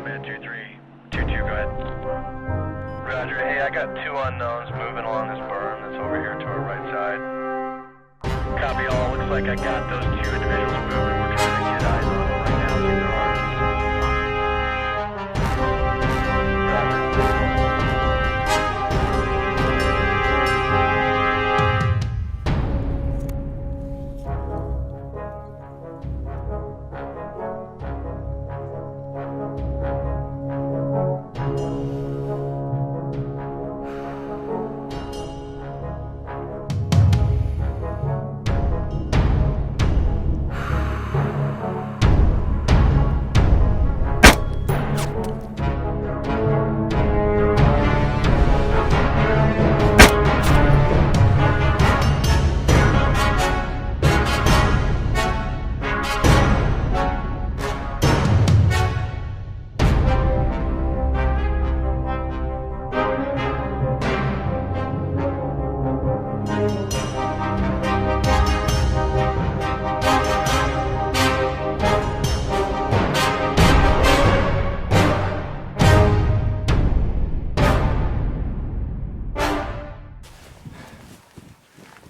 man, 2322, go ahead. Roger, hey, I got two unknowns moving along this berm that's over here to our right side. Copy all, looks like I got those two individuals moving. We're trying to get eyes on them right now, see if they're armed.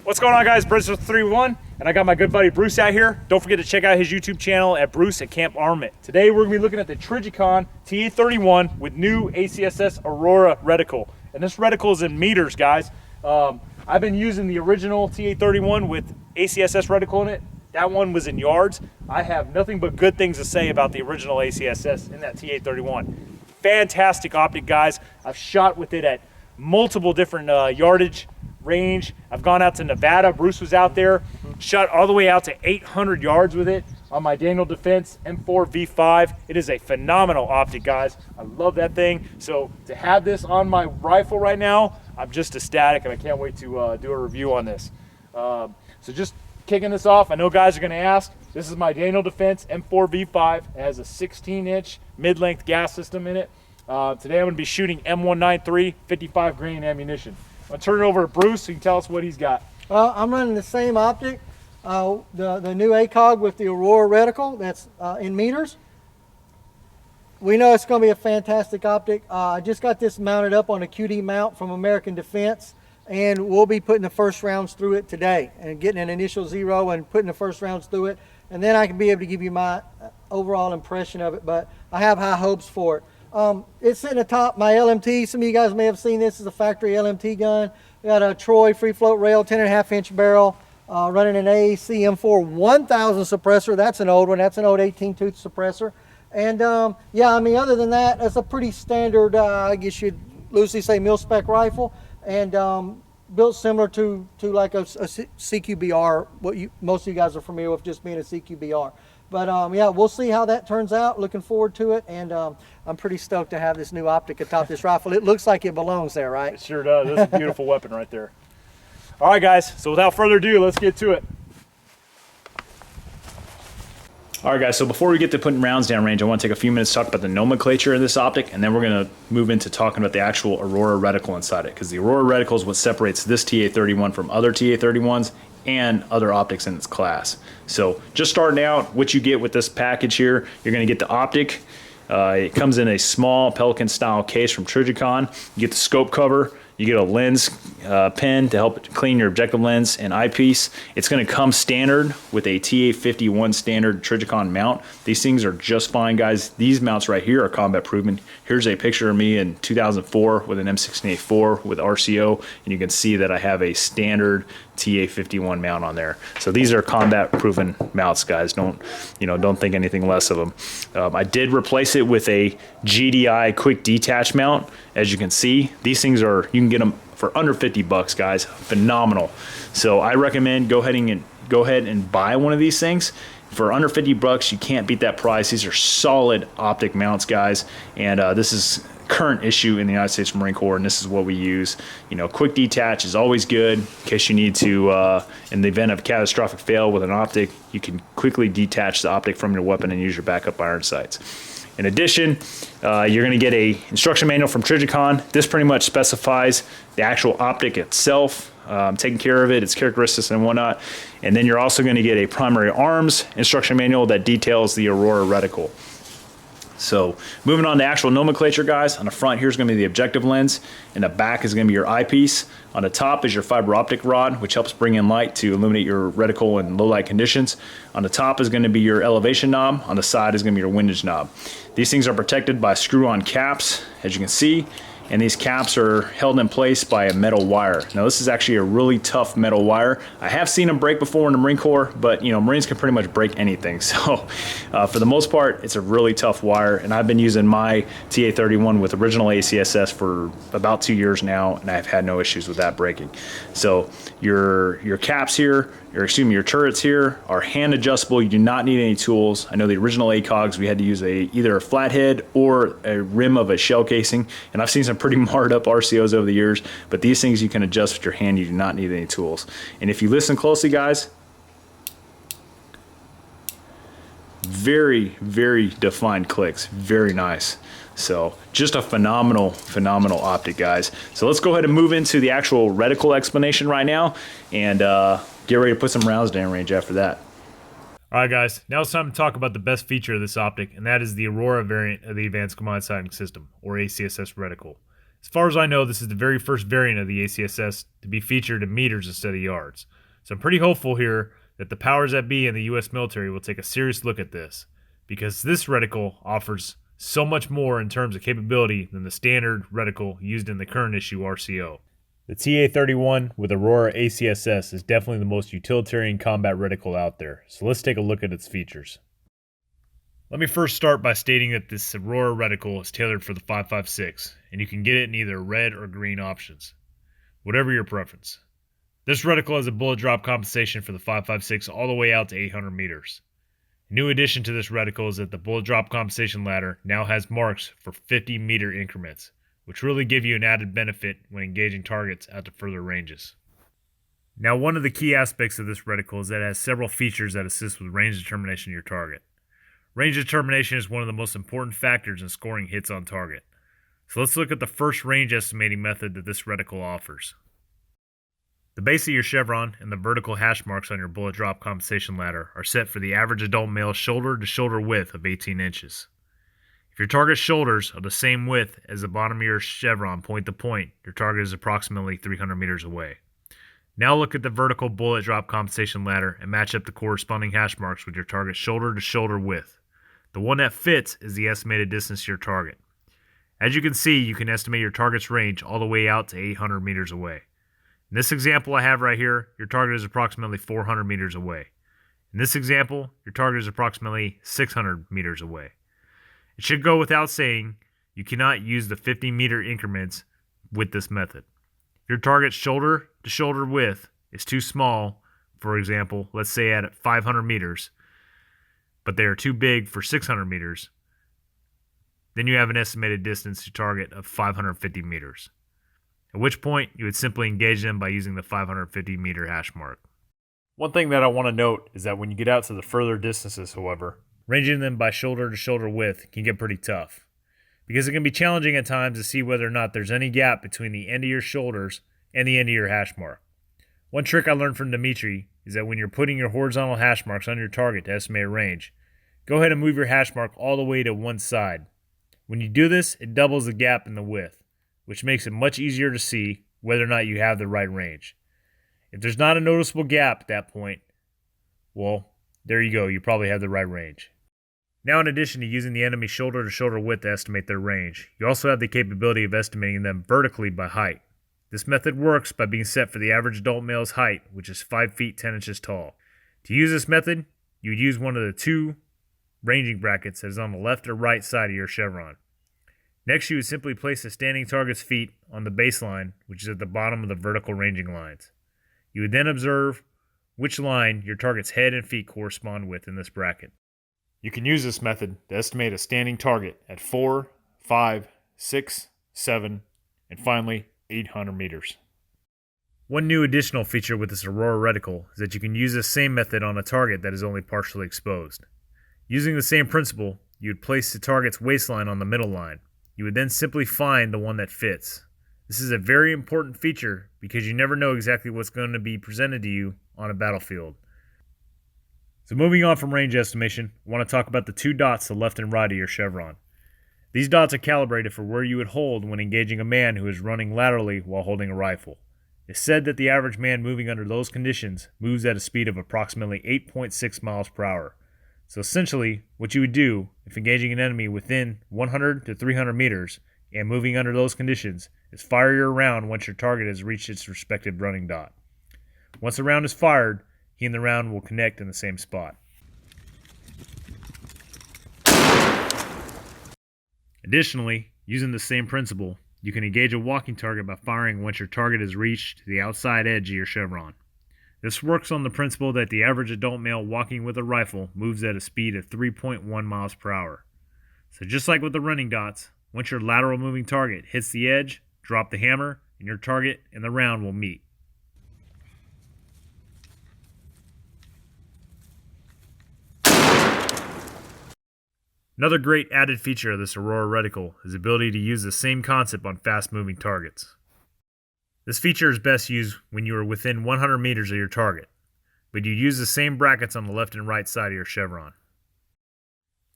What's going on, guys? Brent0331, and I got my good buddy Bruce out here. Don't forget to check out his YouTube channel at Bruce at Camp Armament. Today we're gonna be looking at the Trijicon TA31 with new ACSS Aurora reticle. And this reticle is in meters, guys. I've been using the original TA31 with ACSS reticle in it. That one was in yards. I have nothing but good things to say about the original ACSS in that TA31. Fantastic optic, guys. I've shot with it at multiple different yardage range. I've gone out to Nevada. Bruce was out there, shot all the way out to 800 yards with it on my Daniel Defense M4 V5. It is a phenomenal optic, guys. I love that thing. So to have this on my rifle right now, I'm just ecstatic, and I can't wait to do a review on this. So just kicking this off, I know guys are going to ask. This is my Daniel Defense M4 V5. It has a 16-inch mid-length gas system in it. Today I'm going to be shooting M193 55 grain ammunition. I'll turn it over to Bruce so he can tell us what he's got. I'm running the same optic, the new ACOG with the Aurora reticle that's in meters. We know it's going to be a fantastic optic. I just got this mounted up on a QD mount from American Defense, and we'll be putting the first rounds through it today and getting an initial zero and putting the first rounds through it. And then I can be able to give you my overall impression of it, but I have high hopes for it. It's sitting atop my LMT. Some of you guys may have seen this as a factory LMT gun. We got a Troy free float rail, 10.5-inch barrel, running an AAC M4 1000 suppressor. That's an old one. That's an old 18-tooth suppressor. And yeah, I mean, other than that, it's a pretty standard, I guess you'd loosely say mil-spec rifle, and built similar to like a CQBR, what most of you guys are familiar with just being a CQBR. But yeah, we'll see how that turns out. Looking forward to it, and I'm pretty stoked to have this new optic atop this rifle. It looks like it belongs there, right? It sure does. This is a beautiful weapon right there. All right, guys, so without further ado, let's get to it. All right, guys, so before we get to putting rounds down range, I want to take a few minutes to talk about the nomenclature of this optic, and then we're going to move into talking about the actual Aurora reticle inside it, because the Aurora reticle is what separates this TA31 from other TA31s and other optics in its class. So just starting out, what you get with this package here, you're going to get the optic. It comes in a small Pelican style case from Trijicon. You get the scope cover, you get a lens pen to help clean your objective lens and eyepiece. It's going to come standard with a TA51 standard Trijicon mount. These things are just fine, guys. These mounts right here are combat proven. Here's a picture of me in 2004 with an M16A4 with RCO, and you can see that I have a standard TA51 mount on there. So these are combat proven mounts, guys. Don't think anything less of them. I did replace it with a GDI quick detach mount. As you can see, these things are, you can get them for under 50 bucks, guys. Phenomenal. So I recommend go ahead and buy one of these things. For under 50 bucks, you can't beat that price. These are solid optic mounts, guys, and this is current issue in the United States Marine Corps, and this is what we use. You know, quick detach is always good in case you need to, in the event of catastrophic fail with an optic, you can quickly detach the optic from your weapon and use your backup iron sights. In addition, you're going to get a instruction manual from Trijicon. This pretty much specifies the actual optic itself, taking care of it, its characteristics and whatnot. And then you're also going to get a primary arms instruction manual that details the Aurora reticle. So moving on to actual nomenclature, guys. On the front, here's going to be the objective lens. In the back is going to be your eyepiece. On the top is your fiber optic rod, which helps bring in light to illuminate your reticle in low light conditions. On the top is going to be your elevation knob. On the side is going to be your windage knob. These things are protected by screw-on caps, as you can see. And these caps are held in place by a metal wire. Now this is actually a really tough metal wire. I have seen them break before in the Marine Corps, but you know, Marines can pretty much break anything. So for the most part, it's a really tough wire. And I've been using my TA31 with original ACSS for about 2 years now, and I've had no issues with that breaking. So your caps here, your turrets here are hand adjustable. You do not need any tools. I know the original ACOGs, we had to use either a flathead or a rim of a shell casing, and I've seen some pretty marred up RCOs over the years, but these things you can adjust with your hand. You do not need any tools. And if you listen closely, guys, very, very defined clicks, very nice. So just a phenomenal optic, guys. So let's go ahead and move into the actual reticle explanation right now, and get ready to put some rounds down range after that. Alright guys, now it's time to talk about the best feature of this optic, and that is the Aurora variant of the Advanced Combined Sighting System, or ACSS reticle. As far as I know, this is the very first variant of the ACSS to be featured in meters instead of yards. So I'm pretty hopeful here that the powers that be in the US military will take a serious look at this, because this reticle offers so much more in terms of capability than the standard reticle used in the current issue RCO. The TA31 with Aurora ACSS is definitely the most utilitarian combat reticle out there, so let's take a look at its features. Let me first start by stating that this Aurora reticle is tailored for the 5.56, and you can get it in either red or green options, whatever your preference. This reticle has a bullet drop compensation for the 5.56 all the way out to 800 meters. A new addition to this reticle is that the bullet drop compensation ladder now has marks for 50-meter increments, which really give you an added benefit when engaging targets out to further ranges. Now, one of the key aspects of this reticle is that it has several features that assist with range determination of your target. Range determination is one of the most important factors in scoring hits on target. So let's look at the first range estimating method that this reticle offers. The base of your chevron and the vertical hash marks on your bullet drop compensation ladder are set for the average adult male shoulder to shoulder width of 18 inches. If your target's shoulders are the same width as the bottom of your chevron point to point, your target is approximately 300 meters away. Now look at the vertical bullet drop compensation ladder and match up the corresponding hash marks with your target's shoulder to shoulder width. The one that fits is the estimated distance to your target. As you can see, you can estimate your target's range all the way out to 800 meters away. In this example I have right here, your target is approximately 400 meters away. In this example, your target is approximately 600 meters away. It should go without saying, you cannot use the 50-meter increments with this method. If your target's shoulder to shoulder width is too small, for example, let's say at 500 meters, but they are too big for 600 meters, then you have an estimated distance to target of 550 meters. At which point, you would simply engage them by using the 550-meter hash mark. One thing that I want to note is that when you get out to the further distances, however, ranging them by shoulder to shoulder width can get pretty tough, because it can be challenging at times to see whether or not there's any gap between the end of your shoulders and the end of your hash mark. One trick I learned from Dimitri is that when you're putting your horizontal hash marks on your target to estimate a range, go ahead and move your hash mark all the way to one side. When you do this, it doubles the gap in the width, which makes it much easier to see whether or not you have the right range. If there's not a noticeable gap at that point, well, there you go, you probably have the right range. Now, in addition to using the enemy's shoulder to shoulder width to estimate their range, you also have the capability of estimating them vertically by height. This method works by being set for the average adult male's height, which is 5 feet 10 inches tall. To use this method, you would use one of the two ranging brackets that is on the left or right side of your chevron. Next, you would simply place the standing target's feet on the baseline, which is at the bottom of the vertical ranging lines. You would then observe which line your target's head and feet correspond with in this bracket. You can use this method to estimate a standing target at 4, 5, 6, 7, and finally 800 meters. One new additional feature with this Aurora reticle is that you can use this same method on a target that is only partially exposed. Using the same principle, you would place the target's waistline on the middle line. You would then simply find the one that fits. This is a very important feature because you never know exactly what's going to be presented to you on a battlefield. So moving on from range estimation, I want to talk about the two dots to the left and right of your chevron. These dots are calibrated for where you would hold when engaging a man who is running laterally while holding a rifle. It's said that the average man moving under those conditions moves at a speed of approximately 8.6 miles per hour. So essentially, what you would do if engaging an enemy within 100 to 300 meters and moving under those conditions is fire your round once your target has reached its respective running dot. Once the round is fired, he and the round will connect in the same spot. Additionally, using the same principle, you can engage a walking target by firing once your target has reached the outside edge of your chevron. This works on the principle that the average adult male walking with a rifle moves at a speed of 3.1 miles per hour. So just like with the running dots, once your lateral moving target hits the edge, drop the hammer, and your target and the round will meet. Another great added feature of this Aurora reticle is the ability to use the same concept on fast-moving targets. This feature is best used when you are within 100 meters of your target, but you use the same brackets on the left and right side of your chevron.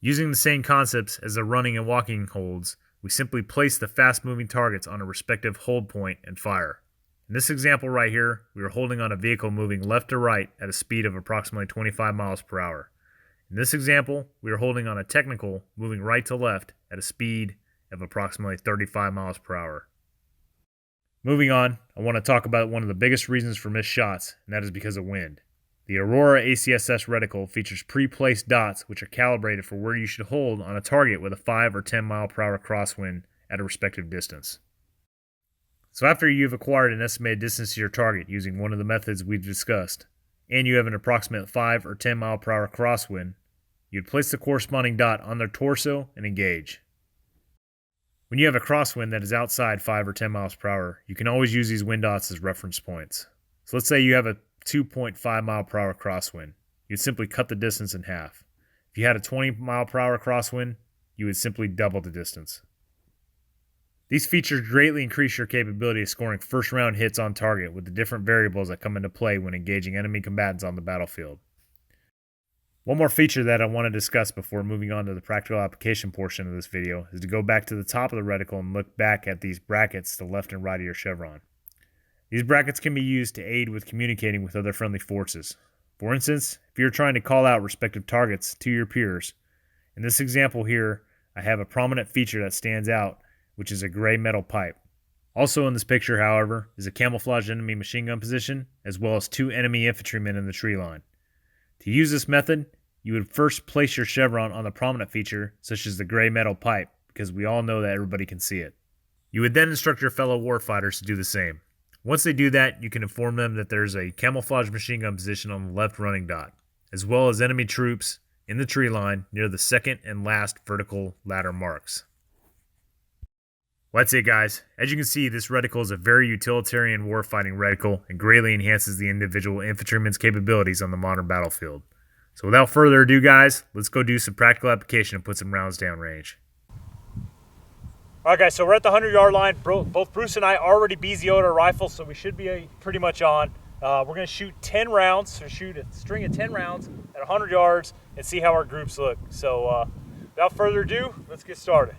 Using the same concepts as the running and walking holds, we simply place the fast-moving targets on a respective hold point and fire. In this example right here, we are holding on a vehicle moving left to right at a speed of approximately 25 miles per hour. In this example, we are holding on a technical moving right to left at a speed of approximately 35 miles per hour. Moving on, I want to talk about one of the biggest reasons for missed shots, and that is because of wind. The Aurora ACSS reticle features pre-placed dots which are calibrated for where you should hold on a target with a 5 or 10 mile per hour crosswind at a respective distance. So after you've acquired an estimated distance to your target using one of the methods we've discussed, and you have an approximate 5 or 10 mile per hour crosswind, you'd place the corresponding dot on their torso and engage. When you have a crosswind that is outside 5 or 10 miles per hour, you can always use these wind dots as reference points. So let's say you have a 2.5 mile per hour crosswind. You'd simply cut the distance in half. If you had a 20 mile per hour crosswind, you would simply double the distance. These features greatly increase your capability of scoring first round hits on target with the different variables that come into play when engaging enemy combatants on the battlefield. One more feature that I want to discuss before moving on to the practical application portion of this video is to go back to the top of the reticle and look back at these brackets to the left and right of your chevron. These brackets can be used to aid with communicating with other friendly forces. For instance, if you're trying to call out respective targets to your peers, in this example here, I have a prominent feature that stands out, which is a gray metal pipe. Also in this picture, however, is a camouflaged enemy machine gun position, as well as 2 enemy infantrymen in the tree line. To use this method, you would first place your chevron on the prominent feature, such as the gray metal pipe, because we all know that everybody can see it. You would then instruct your fellow warfighters to do the same. Once they do that, you can inform them that there's a camouflage machine gun position on the left running dot, as well as enemy troops in the tree line near the second and last vertical ladder marks. Well, that's it, guys. As you can see, this reticle is a very utilitarian warfighting reticle and greatly enhances the individual infantryman's capabilities on the modern battlefield. So without further ado, guys, let's go do some practical application and put some rounds down range. All right, guys, so we're at the 100-yard line. Both Bruce and I already BZO'd our rifles, so we should be pretty much on. We're going to shoot 10 rounds, so shoot a string of 10 rounds at 100 yards and see how our groups look. So without further ado, let's get started.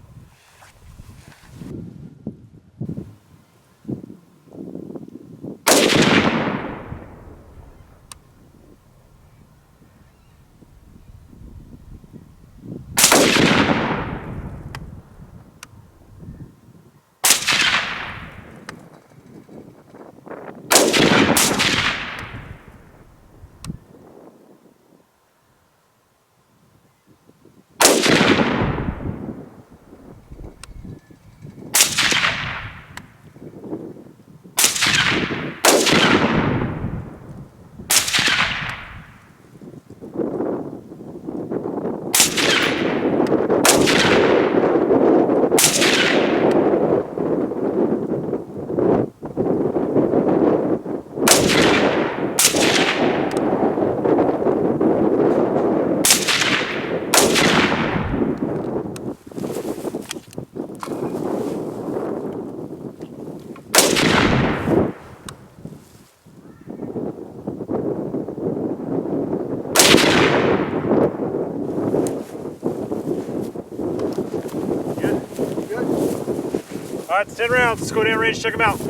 All right, 10 rounds. Let's go down range, check them out.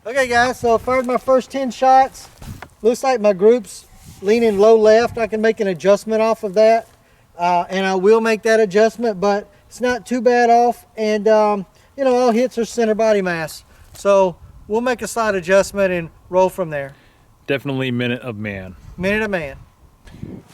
Okay guys, so fired my first 10 shots. Looks like my group's leaning low left. I can make an adjustment off of that. And I will make that adjustment, but it's not too bad off. And you know, all hits are center body mass. So we'll make a slight adjustment and roll from there. Definitely minute of man. Minute of man.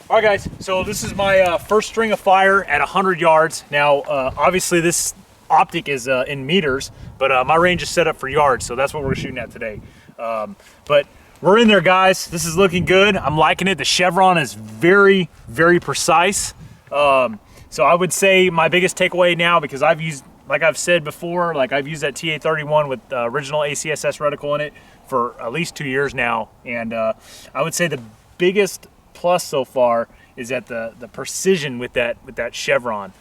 All right guys, so this is my first string of fire at 100 yards. Now, obviously this optic is in meters, but my range is set up for yards, so that's what we're shooting at today. But we're in there, guys. This is looking good. I'm liking it. The chevron is very, very precise. So I would say my biggest takeaway now, because I've used, like I've said before, like I've used that TA31 with original ACSS reticle in it for at least 2 years now, and I would say the biggest plus so far is at the precision with that chevron.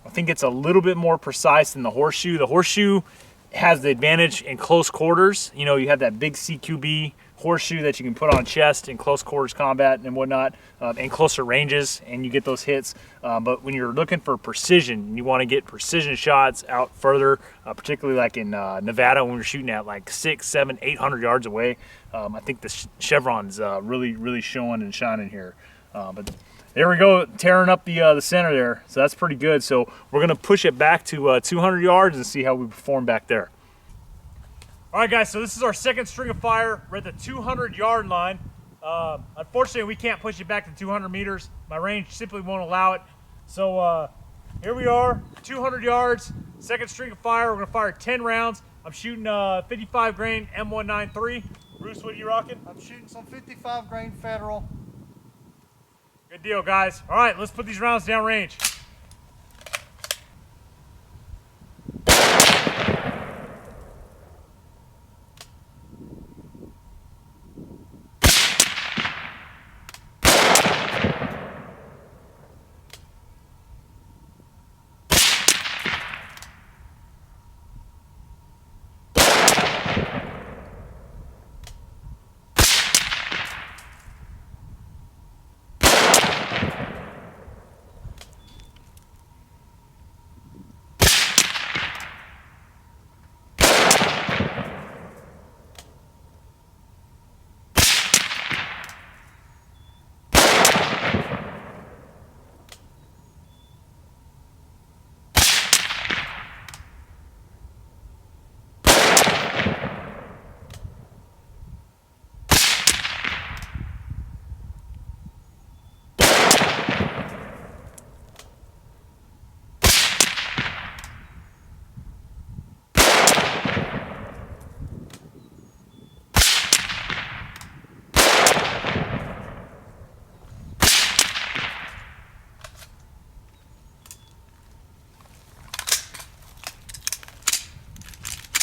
I think it's a little bit more precise than the horseshoe. The horseshoe has the advantage in close quarters. You know, you have that big CQB horseshoe that you can put on chest in close quarters combat and whatnot, and closer ranges, and you get those hits. But when you're looking for precision, you want to get precision shots out further, particularly like in Nevada when we're shooting at like 600, 700, 800 yards away. I think the chevron's really, really showing and shining here. But there we go, tearing up the center there. So that's pretty good. So we're gonna push it back to 200 yards and see how we perform back there. All right guys, so this is our second string of fire. We're at the 200 yard line. Unfortunately, we can't push it back to 200 meters. My range simply won't allow it. So here we are, 200 yards, second string of fire. We're gonna fire 10 rounds. I'm shooting 55 grain M193. Bruce, what are you rocking? I'm shooting some 55 grain Federal. Good deal, guys. All right, let's put these rounds down range.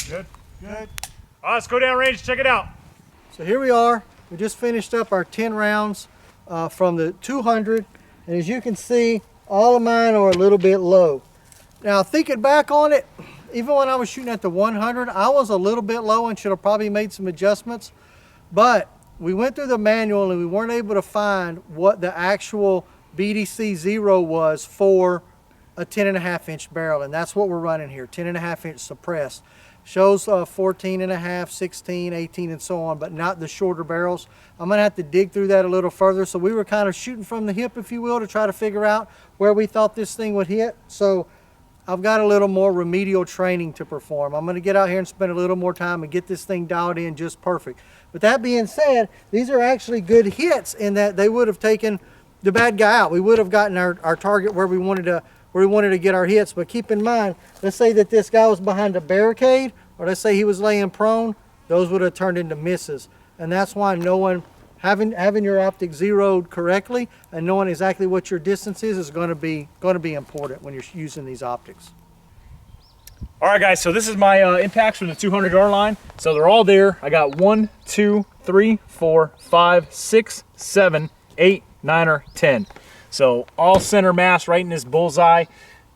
Good? Good. All right, let's go down range, check it out. So here we are. We just finished up our 10 rounds from the 200. And as you can see, all of mine are a little bit low. Now thinking back on it, even when I was shooting at the 100, I was a little bit low and should have probably made some adjustments. But we went through the manual and we weren't able to find what the actual BDC 0 was for a 10.5 inch barrel. And that's what we're running here, 10.5 inch suppressed. Shows 14.5, 16, 18, and so on, but not the shorter barrels. I'm gonna have to dig through that a little further. So we were kind of shooting from the hip, if you will, to try to figure out where we thought this thing would hit. So I've got a little more remedial training to perform. I'm gonna get out here and spend a little more time and get this thing dialed in just perfect. But that being said, these are actually good hits in that they would have taken the bad guy out. We would have gotten our target where we wanted to get our hits. But keep in mind, let's say that this guy was behind a barricade, or let's say he was laying prone, those would have turned into misses. And that's why knowing, having your optic zeroed correctly and knowing exactly what your distance is going to be important when you're using these optics. All right, guys, so this is my impacts from the 200 yard line. So they're all there. I got 1, 2, 3, 4, 5, 6, 7, 8, 9, or 10. So all center mass right in this bullseye.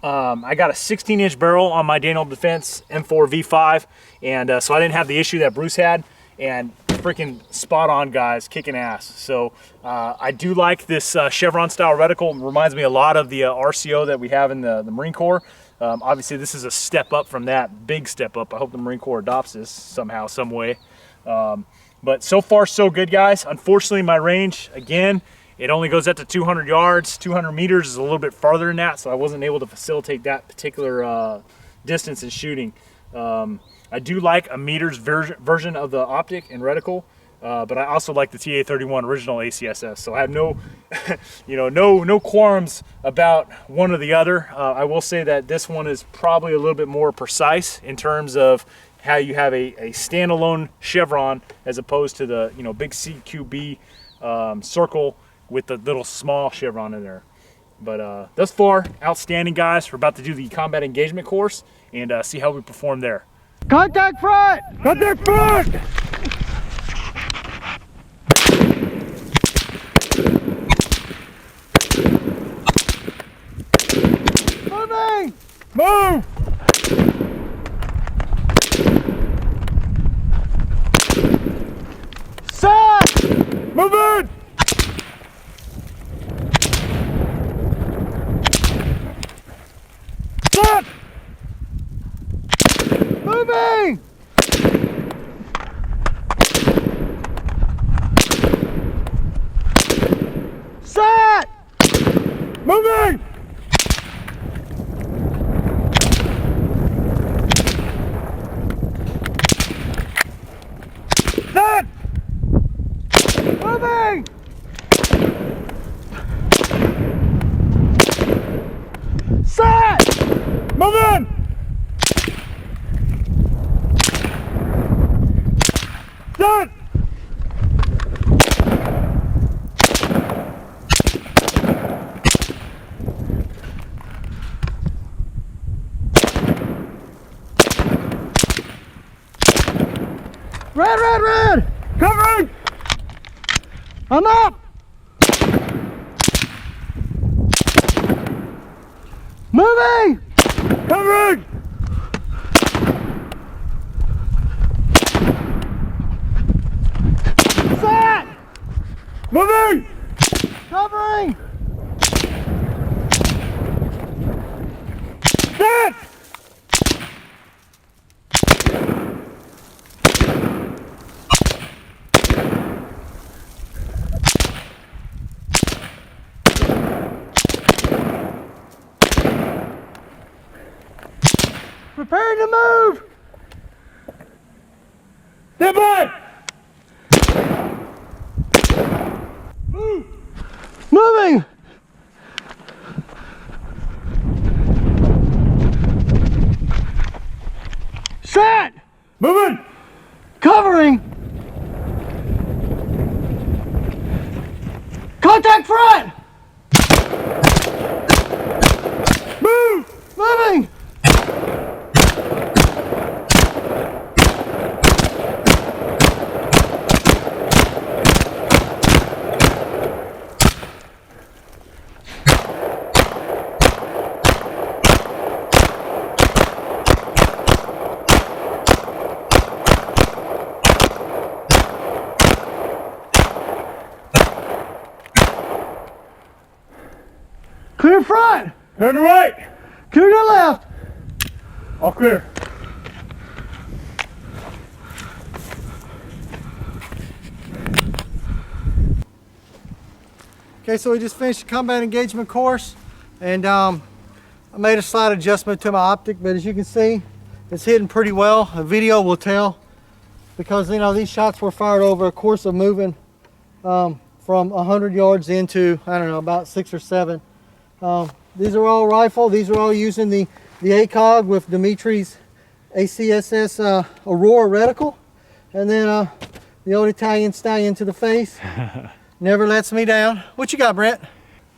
I got a 16-inch barrel on my Daniel Defense M4 V5, and so I didn't have the issue that Bruce had, and freaking spot on, guys, kicking ass. So I do like this chevron style reticle. It reminds me a lot of the RCO that we have in the Marine Corps. Obviously, this is a step up from that, big step up. I hope the Marine Corps adopts this somehow, some way. But so far, so good, guys. Unfortunately, my range, again, it only goes up to 200 yards. 200 meters is a little bit farther than that, so I wasn't able to facilitate that particular distance in shooting. I do like a meters version of the optic and reticle, but I also like the TA31 original ACSS. So I have no, no qualms about one or the other. I will say that this one is probably a little bit more precise in terms of how you have a standalone chevron as opposed to the big CQB circle with the little small chevron in there. But thus far, outstanding, guys. We're about to do the combat engagement course and see how we perform there. Contact front! Contact front! Moving! Move! Set! Moving! Set! Moving! Set! Moving! Set! Moving! Set! Moving! Set! Red, red, red! Covering! I'm up! Moving! Covering! Set! Moving! Covering! Set! Preparing to move! Stand by! Moving! Set! Moving! Covering! Contact front! Move! Moving! Clear front! Turn to right! Clear to left! All clear. Okay, so we just finished the combat engagement course, and I made a slight adjustment to my optic, but as you can see, it's hitting pretty well. A video will tell, because these shots were fired over a course of moving from 100 yards into, I don't know, about 6 or 7. These are all rifle. These are all using the ACOG with Dimitri's ACSS Aurora reticle, and then the old Italian stallion to the face. Never lets me down. What you got, Brent?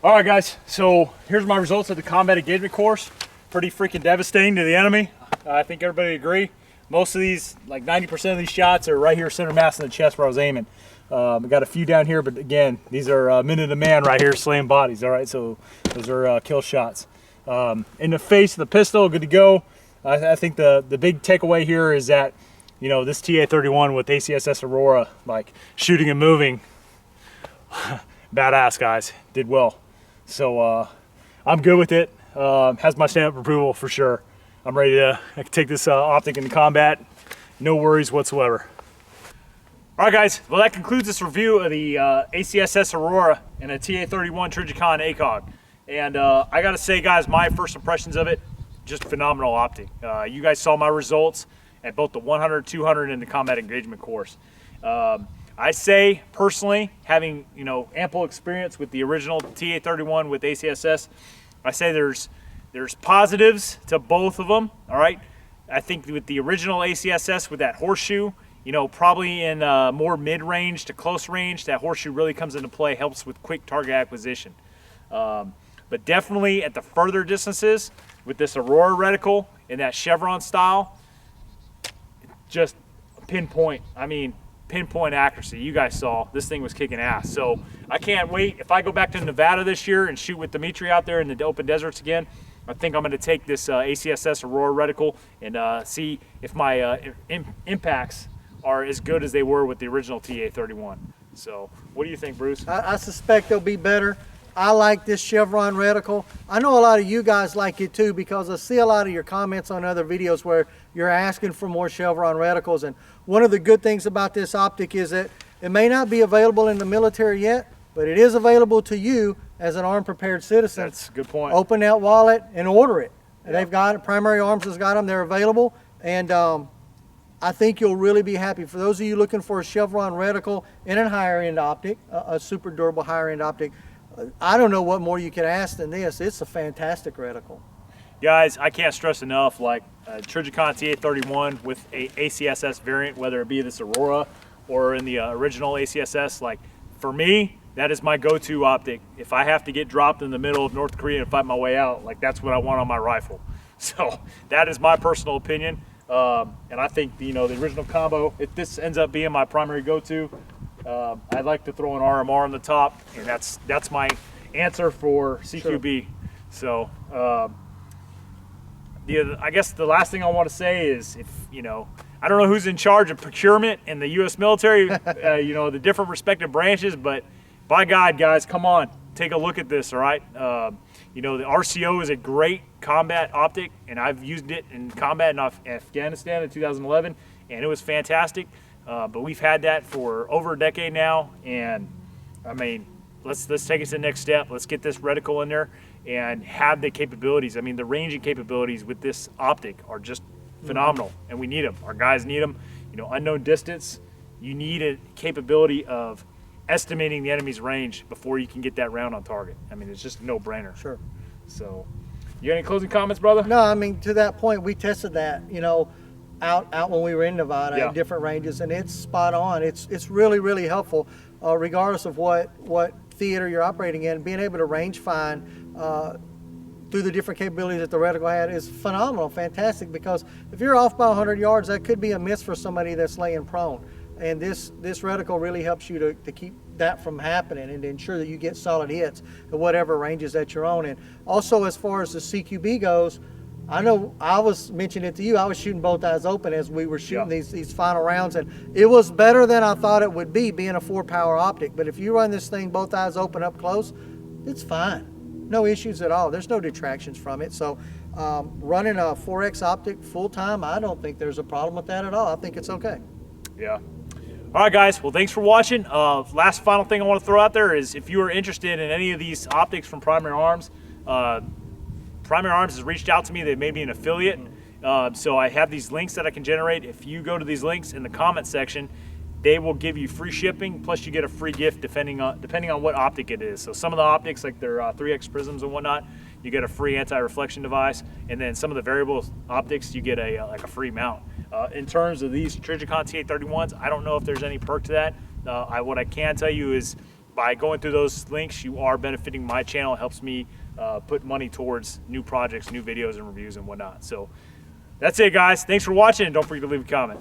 All right, guys, so here's my results of the combat engagement course. Pretty freaking devastating to the enemy. I think everybody would agree. Most of these, like 90% of these shots are right here center mass in the chest where I was aiming. I got a few down here, but again, these are minute a man right here slaying bodies. All right, so those are kill shots. In the face of the pistol, good to go. I think the big takeaway here is that, this TA31 with ACSS Aurora, like shooting and moving, badass, guys, did well. So I'm good with it. Has my stamp of approval for sure. I'm ready to take this optic into combat. No worries whatsoever. All right, guys. Well, that concludes this review of the ACSS Aurora and a TA31 Trijicon ACOG. And I got to say, guys, my first impressions of it, just phenomenal optic. You guys saw my results at both the 100, 200, and the combat engagement course. I say, personally, having ample experience with the original TA31 with ACSS, I say there's positives to both of them. All right. I think with the original ACSS with that horseshoe, probably in more mid-range to close range, that horseshoe really comes into play, helps with quick target acquisition. But definitely at the further distances with this Aurora reticle in that chevron style, just pinpoint. I mean, pinpoint accuracy. You guys saw this thing was kicking ass. So I can't wait. If I go back to Nevada this year and shoot with Dimitri out there in the open deserts again, I think I'm going to take this ACSS Aurora reticle and see if my impacts are as good as they were with the original TA31. So what do you think, Bruce? I suspect they'll be better. I like this chevron reticle. I know a lot of you guys like it too, because I see a lot of your comments on other videos where you're asking for more chevron reticles. And one of the good things about this optic is that it may not be available in the military yet, but it is available to you as an armed prepared citizen. That's a good point. Open that wallet and order it. And they've got it. Primary Arms has got them. They're available. And I think you'll really be happy. For those of you looking for a chevron reticle in a higher end optic, a super durable higher end optic, I don't know what more you could ask than this. It's a fantastic reticle. Guys, I can't stress enough, like Trijicon TA31 with a ACSS variant, whether it be this Aurora or in the original ACSS, like for me, that is my go-to optic. If I have to get dropped in the middle of North Korea and fight my way out, like that's what I want on my rifle. So that is my personal opinion. And I think the original combo, if this ends up being my primary go-to, I'd like to throw an RMR on the top, and that's my answer for CQB. Sure. So I guess the last thing I want to say is, if I don't know who's in charge of procurement in the U.S. military, the different respective branches, but by God, guys, come on, take a look at this. All right, the RCO is a great combat optic, and I've used it in combat in Afghanistan in 2011, and it was fantastic. But we've had that for over a decade now, and I mean, let's take it to the next step. Let's get this reticle in there and have the capabilities. I mean, the ranging capabilities with this optic are just phenomenal, and we need them. Our guys need them. Unknown distance, you need a capability of estimating the enemy's range before you can get that round on target. I mean, it's just a no-brainer. Sure. So, you got any closing comments, brother? No, I mean, to that point, we tested that, out when we were in Nevada at different ranges, and it's spot on. It's really, really helpful, regardless of what theater you're operating in. Being able to range find through the different capabilities that the reticle had is phenomenal, fantastic, because if you're off by 100 yards, that could be a miss for somebody that's laying prone. And this reticle really helps you to keep that from happening and to ensure that you get solid hits at whatever ranges that you're on. And also, as far as the CQB goes, I know I was mentioning it to you, I was shooting both eyes open as we were shooting these final rounds, and it was better than I thought it would be, being a 4-power optic. But if you run this thing both eyes open up close, it's fine. No issues at all. There's no detractions from it. So running a 4X optic full time, I don't think there's a problem with that at all. I think it's okay. Yeah. All right, guys. Well, thanks for watching. Last final thing I want to throw out there is, if you are interested in any of these optics from Primary Arms, Primary Arms has reached out to me. They may be an affiliate. So I have these links that I can generate. If you go to these links in the comment section, they will give you free shipping, plus you get a free gift depending on what optic it is. So some of the optics, like their 3X prisms and whatnot, you get a free anti-reflection device, and then some of the variable optics, you get a free mount. In terms of these Trijicon TA31s, I don't know if there's any perk to that. What I can tell you is, by going through those links, you are benefiting my channel. It helps me put money towards new projects, new videos and reviews and whatnot. So that's it, guys. Thanks for watching, and don't forget to leave a comment.